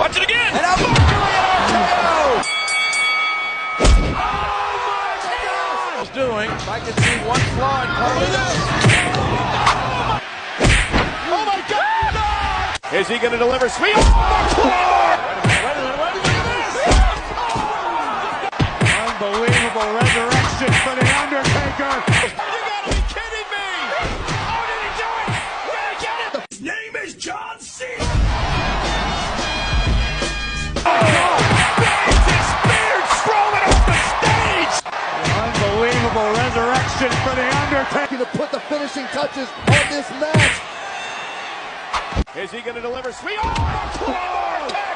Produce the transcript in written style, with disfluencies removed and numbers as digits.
Watch it again. And a RKO. Doing. I can see one flaw in Carlito. Oh my God! Is he going to deliver? Sweet. Wait a minute. Unbelievable resurrection for The Undertaker. You gotta be kidding me! Oh, did he do it? Did he get it? His name is John Cena. Unbelievable resurrection for The Undertaker to put the finishing touches on this match. Is he going to deliver? Sweet. Oh,